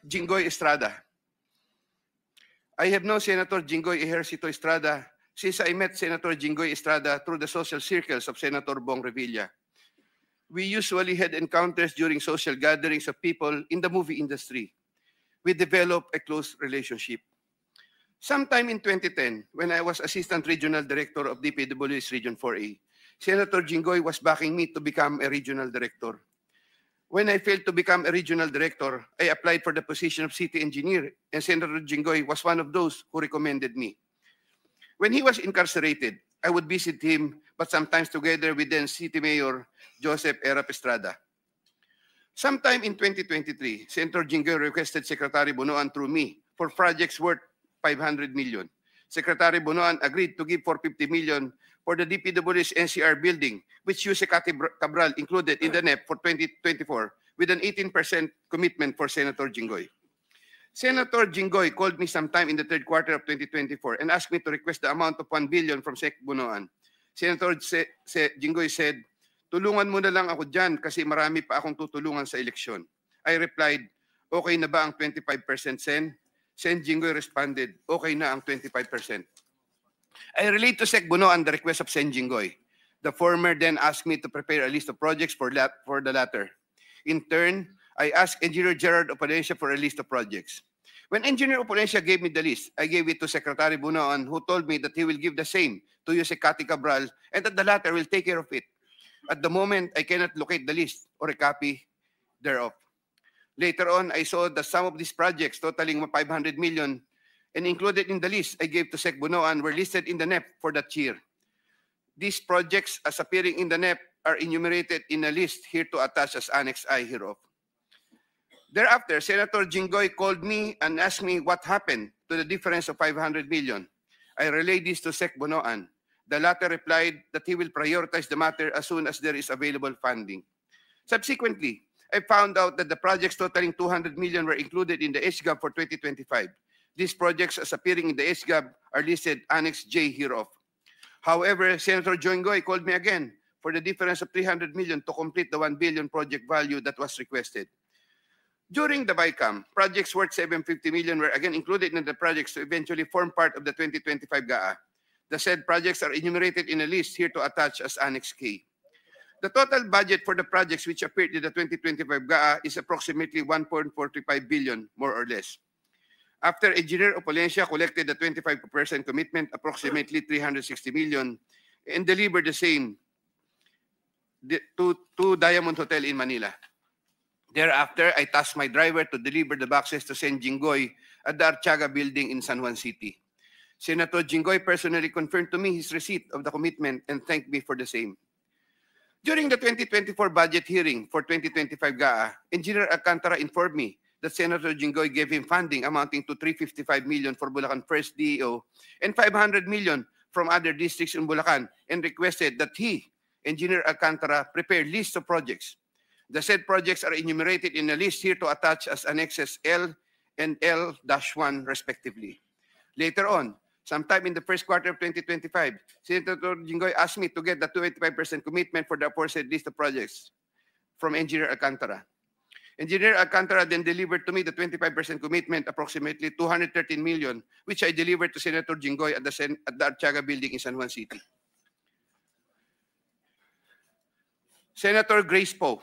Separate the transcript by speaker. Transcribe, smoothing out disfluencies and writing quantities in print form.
Speaker 1: Jinggoy Estrada. I have known Senator Jinggoy Ejercito Estrada since I met Senator Jinggoy Estrada through the social circles of Senator Bong Revilla. We usually had encounters during social gatherings of people in the movie industry. We developed a close relationship. Sometime in 2010, when I was Assistant Regional Director of DPW's Region 4A, Senator Jinggoy was backing me to become a regional director. When I failed to become a regional director, I applied for the position of city engineer, and Senator Jinggoy was one of those who recommended me. When he was incarcerated, I would visit him, but sometimes together with then City Mayor Joseph Erap Estrada. Sometime in 2023, Senator Jinggoy requested Secretary Bonoan through me for projects worth 500 million. Secretary Bonoan agreed to give 450 million for the DPW's NCR building, which Yuse Cabral included in the NEP for 2024 with an 18% commitment for Senator Jinggoy. Senator Jinggoy called me sometime in the third quarter of 2024 and asked me to request the amount of 1 billion from Sec Bonoan. Senator Jinggoy said, "Tulungan mo na lang ako dyan kasi marami pa akong tutulungan sa eleksyon." I replied, "Okay na ba ang 25%, Sen?" Sen Jinggoy responded, "Okay na ang 25%. I relayed to Sec Bonoan the request of Sen Jinggoy. The former then asked me to prepare a list of projects for the latter. In turn, I asked Engineer Gerard Opalencia for a list of projects. When Engineer Opalencia gave me the list, I gave it to Secretary Bonoan, who told me that he will give the same to Yuse Cabral and that the latter will take care of it. At the moment, I cannot locate the list or a copy thereof. Later on, I saw that some of these projects totaling 500 million and included in the list I gave to Sec Bonoan were listed in the NEP for that year. These projects, as appearing in the NEP, are enumerated in a list here to attach as Annex I hereof. Thereafter, Senator Jinggoy called me and asked me what happened to the difference of 500 million. I relayed this to Sec Bonoan. The latter replied that he will prioritize the matter as soon as there is available funding. Subsequently, I found out that the projects totaling 200 million were included in the HGAB for 2025. These projects, as appearing in the HGAB, are listed Annex J hereof. However, Senator Jinggoy called me again for the difference of 300 million to complete the 1 billion project value that was requested. During the BICAM, projects worth 750 million were again included in the projects to eventually form part of the 2025 GAA. The said projects are enumerated in a list here to attach as Annex K. The total budget for the projects which appeared in the 2025 GAA is approximately 1.45 billion, more or less. After Engineer Opalencia collected the 25% commitment, approximately 360 million, and delivered the same to Diamond Hotel in Manila. Thereafter, I tasked my driver to deliver the boxes to Sen Jinggoy at the Archaga building in San Juan City. Senator Jinggoy personally confirmed to me his receipt of the commitment and thanked me for the same. During the 2024 budget hearing for 2025 GAA, Engineer Alcantara informed me that Senator Jinggoy gave him funding amounting to 355 million for Bulacan First DEO and 500 million from other districts in Bulacan and requested that he, Engineer Alcantara, prepare lists of projects. The said projects are enumerated in a list here to attach as annexes L and L-1 respectively. Later on, sometime in the first quarter of 2025, Senator Jinggoy asked me to get the 25% commitment for the aforesaid list of projects from Engineer Alcantara. Engineer Alcantara then delivered to me the 25% commitment, approximately 213 million, which I delivered to Senator Jinggoy at the Archaga building in San Juan City. Senator Grace Poe.